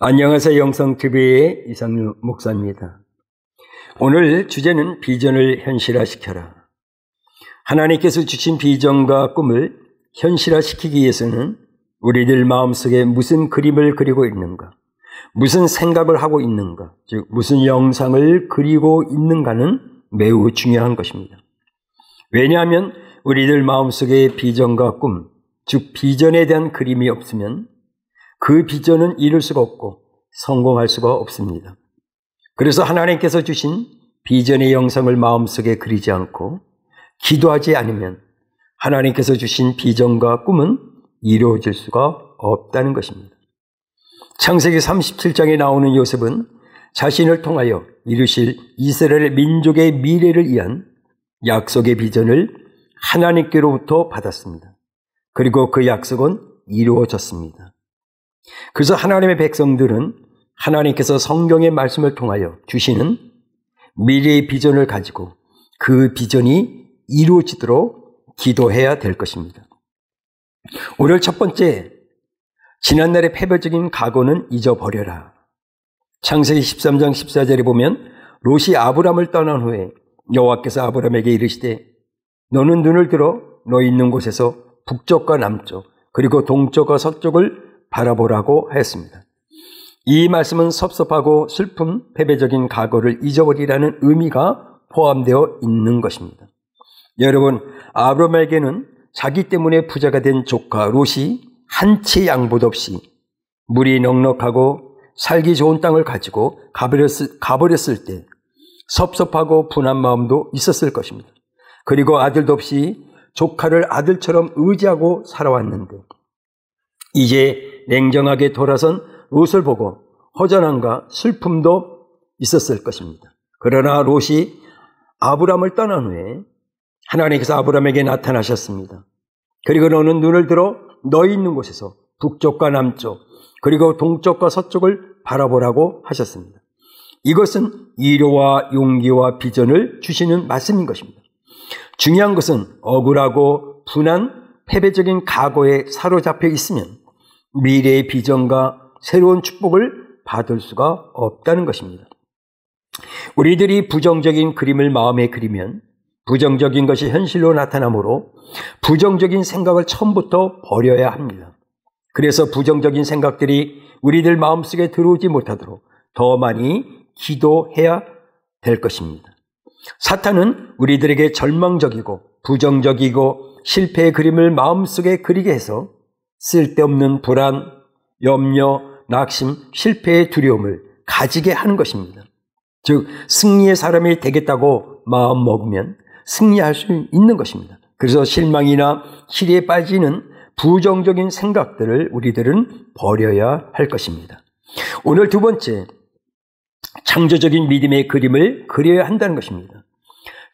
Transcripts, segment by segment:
안녕하세요. 영성TV의 이상유 목사입니다. 오늘 주제는 비전을 현실화시켜라. 하나님께서 주신 비전과 꿈을 현실화시키기 위해서는 우리들 마음속에 무슨 그림을 그리고 있는가, 무슨 생각을 하고 있는가, 즉 무슨 영상을 그리고 있는가는 매우 중요한 것입니다. 왜냐하면 우리들 마음속에 비전과 꿈, 즉 비전에 대한 그림이 없으면 그 비전은 이룰 수가 없고 성공할 수가 없습니다. 그래서 하나님께서 주신 비전의 영상을 마음속에 그리지 않고 기도하지 않으면 하나님께서 주신 비전과 꿈은 이루어질 수가 없다는 것입니다. 창세기 37장에 나오는 요셉은 자신을 통하여 이루실 이스라엘 민족의 미래를 위한 약속의 비전을 하나님께로부터 받았습니다. 그리고 그 약속은 이루어졌습니다. 그래서 하나님의 백성들은 하나님께서 성경의 말씀을 통하여 주시는 미래의 비전을 가지고 그 비전이 이루어지도록 기도해야 될 것입니다. 오늘 첫 번째, 지난날의 패배적인 각오는 잊어버려라. 창세기 13장 14절에 보면 롯이 아브람을 떠난 후에 여호와께서 아브람에게 이르시되 너는 눈을 들어 너 있는 곳에서 북쪽과 남쪽 그리고 동쪽과 서쪽을 바라보라고 하였습니다. 이 말씀은 섭섭하고 슬픈 패배적인 각오를 잊어버리라는 의미가 포함되어 있는 것입니다. 여러분, 아브람에게는 자기 때문에 부자가 된 조카 롯이 한 채 양보도 없이 물이 넉넉하고 살기 좋은 땅을 가지고 가버렸을 때 섭섭하고 분한 마음도 있었을 것입니다. 그리고 아들도 없이 조카를 아들처럼 의지하고 살아왔는데 이제 냉정하게 돌아선 롯을 보고 허전함과 슬픔도 있었을 것입니다. 그러나 롯이 아브람을 떠난 후에 하나님께서 아브람에게 나타나셨습니다. 그리고 너는 눈을 들어 너희 있는 곳에서 북쪽과 남쪽 그리고 동쪽과 서쪽을 바라보라고 하셨습니다. 이것은 위로와 용기와 비전을 주시는 말씀인 것입니다. 중요한 것은 억울하고 분한 패배적인 각오에 사로잡혀 있으면 미래의 비전과 새로운 축복을 받을 수가 없다는 것입니다. 우리들이 부정적인 그림을 마음에 그리면 부정적인 것이 현실로 나타나므로 부정적인 생각을 처음부터 버려야 합니다. 그래서 부정적인 생각들이 우리들 마음속에 들어오지 못하도록 더 많이 기도해야 될 것입니다. 사탄은 우리들에게 절망적이고 부정적이고 실패의 그림을 마음속에 그리게 해서 쓸데없는 불안, 염려, 낙심, 실패의 두려움을 가지게 하는 것입니다. 즉 승리의 사람이 되겠다고 마음 먹으면 승리할 수 있는 것입니다. 그래서 실망이나 실에 빠지는 부정적인 생각들을 우리들은 버려야 할 것입니다. 오늘 두 번째, 창조적인 믿음의 그림을 그려야 한다는 것입니다.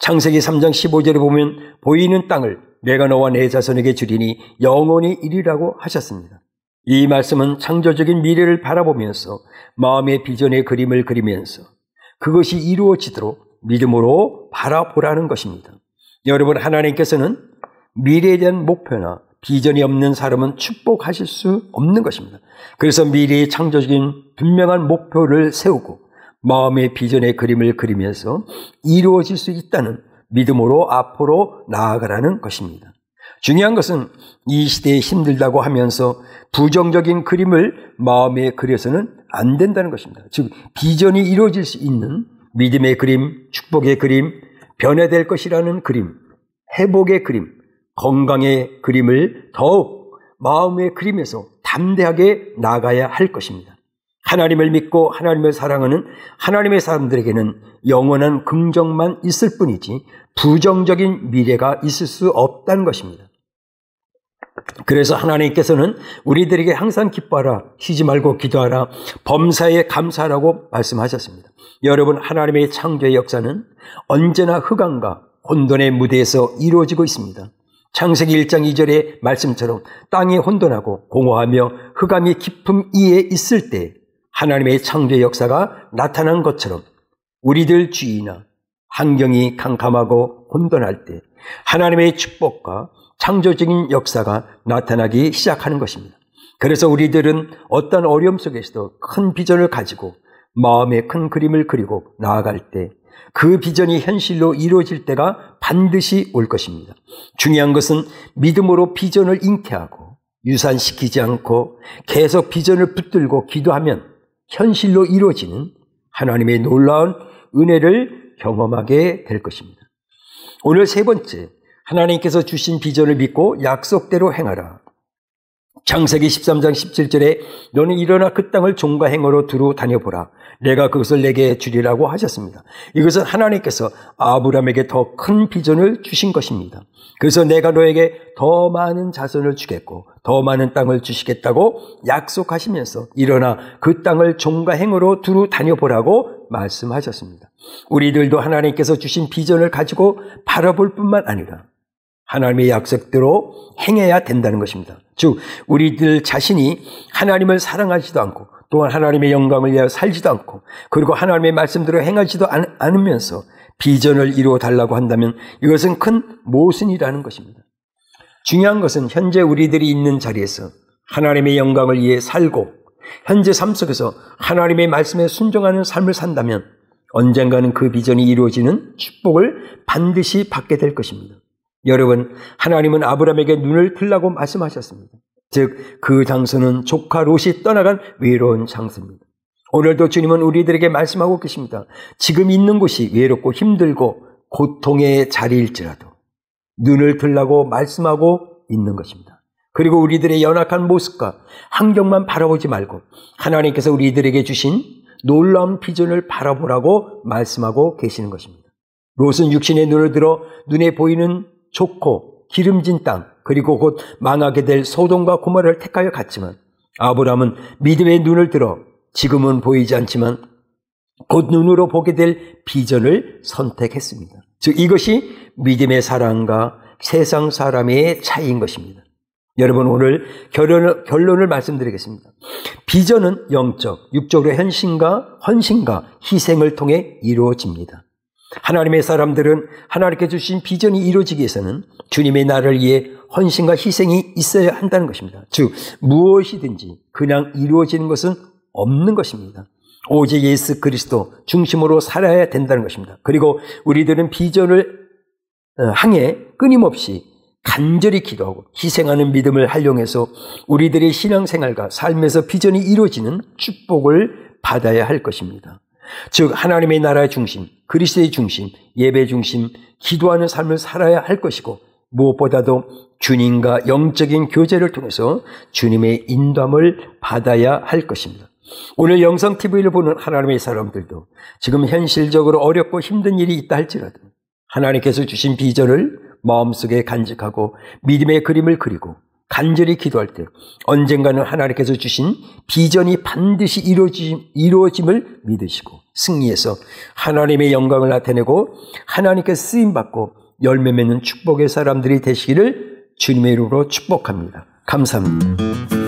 창세기 3장 15절에 보면 보이는 땅을 내가 너와 내 자손에게 주리니 영원히 이리라고 하셨습니다. 이 말씀은 창조적인 미래를 바라보면서 마음의 비전의 그림을 그리면서 그것이 이루어지도록 믿음으로 바라보라는 것입니다. 여러분, 하나님께서는 미래에 대한 목표나 비전이 없는 사람은 축복하실 수 없는 것입니다. 그래서 미래의 창조적인 분명한 목표를 세우고 마음의 비전의 그림을 그리면서 이루어질 수 있다는 믿음으로 앞으로 나아가라는 것입니다. 중요한 것은 이 시대에 힘들다고 하면서 부정적인 그림을 마음에 그려서는 안 된다는 것입니다. 즉 비전이 이루어질 수 있는 믿음의 그림, 축복의 그림, 변화될 것이라는 그림, 회복의 그림, 건강의 그림을 더욱 마음의 그림에서 담대하게 나가야 할 것입니다. 하나님을 믿고 하나님을 사랑하는 하나님의 사람들에게는 영원한 긍정만 있을 뿐이지 부정적인 미래가 있을 수 없다는 것입니다. 그래서 하나님께서는 우리들에게 항상 기뻐하라, 쉬지 말고 기도하라, 범사에 감사하라고 말씀하셨습니다. 여러분, 하나님의 창조의 역사는 언제나 흑암과 혼돈의 무대에서 이루어지고 있습니다. 창세기 1장 2절의 말씀처럼 땅이 혼돈하고 공허하며 흑암이 깊음 이에 있을 때 하나님의 창조의 역사가 나타난 것처럼 우리들 주위나 환경이 캄캄하고 혼돈할 때 하나님의 축복과 창조적인 역사가 나타나기 시작하는 것입니다. 그래서 우리들은 어떤 어려움 속에서도 큰 비전을 가지고 마음에 큰 그림을 그리고 나아갈 때 그 비전이 현실로 이루어질 때가 반드시 올 것입니다. 중요한 것은 믿음으로 비전을 잉태하고 유산시키지 않고 계속 비전을 붙들고 기도하면 현실로 이루어지는 하나님의 놀라운 은혜를 경험하게 될 것입니다. 오늘 세 번째, 하나님께서 주신 비전을 믿고 약속대로 행하라. 창세기 13장 17절에 너는 일어나 그 땅을 종과 행어로 두루 다녀보라. 내가 그것을 내게 주리라고 하셨습니다. 이것은 하나님께서 아브라함에게 더 큰 비전을 주신 것입니다. 그래서 내가 너에게 더 많은 자손을 주겠고 더 많은 땅을 주시겠다고 약속하시면서 일어나 그 땅을 종과 행어로 두루 다녀보라고 말씀하셨습니다. 우리들도 하나님께서 주신 비전을 가지고 바라볼 뿐만 아니라 하나님의 약속대로 행해야 된다는 것입니다. 즉 우리들 자신이 하나님을 사랑하지도 않고 또한 하나님의 영광을 위하여 살지도 않고 그리고 하나님의 말씀대로 행하지도 않으면서 비전을 이루어 달라고 한다면 이것은 큰 모순이라는 것입니다. 중요한 것은 현재 우리들이 있는 자리에서 하나님의 영광을 위해 살고 현재 삶 속에서 하나님의 말씀에 순종하는 삶을 산다면 언젠가는 그 비전이 이루어지는 축복을 반드시 받게 될 것입니다. 여러분, 하나님은 아브라함에게 눈을 들라고 말씀하셨습니다. 즉, 그 장소는 조카 롯이 떠나간 외로운 장소입니다. 오늘도 주님은 우리들에게 말씀하고 계십니다. 지금 있는 곳이 외롭고 힘들고 고통의 자리일지라도 눈을 들라고 말씀하고 있는 것입니다. 그리고 우리들의 연약한 모습과 환경만 바라보지 말고 하나님께서 우리들에게 주신 놀라운 비전을 바라보라고 말씀하고 계시는 것입니다. 롯은 육신의 눈을 들어 눈에 보이는 좋고 기름진 땅 그리고 곧 망하게 될 소돔과 고모라를 택하여 갔지만 아브라함은 믿음의 눈을 들어 지금은 보이지 않지만 곧 눈으로 보게 될 비전을 선택했습니다. 즉 이것이 믿음의 사람과 세상 사람의 차이인 것입니다. 여러분 오늘 결론을 말씀드리겠습니다. 비전은 영적, 육적으로 헌신과 희생을 통해 이루어집니다. 하나님의 사람들은 하나님께 주신 비전이 이루어지기 위해서는 주님의 나라를 위해 헌신과 희생이 있어야 한다는 것입니다. 즉 무엇이든지 그냥 이루어지는 것은 없는 것입니다. 오직 예수 그리스도 중심으로 살아야 된다는 것입니다. 그리고 우리들은 비전을 향해 끊임없이 간절히 기도하고 희생하는 믿음을 활용해서 우리들의 신앙생활과 삶에서 비전이 이루어지는 축복을 받아야 할 것입니다. 즉 하나님의 나라의 중심, 그리스도의 중심, 예배 중심, 기도하는 삶을 살아야 할 것이고 무엇보다도 주님과 영적인 교제를 통해서 주님의 인도함을 받아야 할 것입니다. 오늘 영성TV를 보는 하나님의 사람들도 지금 현실적으로 어렵고 힘든 일이 있다 할지라도 하나님께서 주신 비전을 마음속에 간직하고 믿음의 그림을 그리고 간절히 기도할 때 언젠가는 하나님께서 주신 비전이 반드시 이루어짐을 믿으시고 승리해서 하나님의 영광을 나타내고 하나님께 쓰임받고 열매 맺는 축복의 사람들이 되시기를 주님의 이름으로 축복합니다. 감사합니다.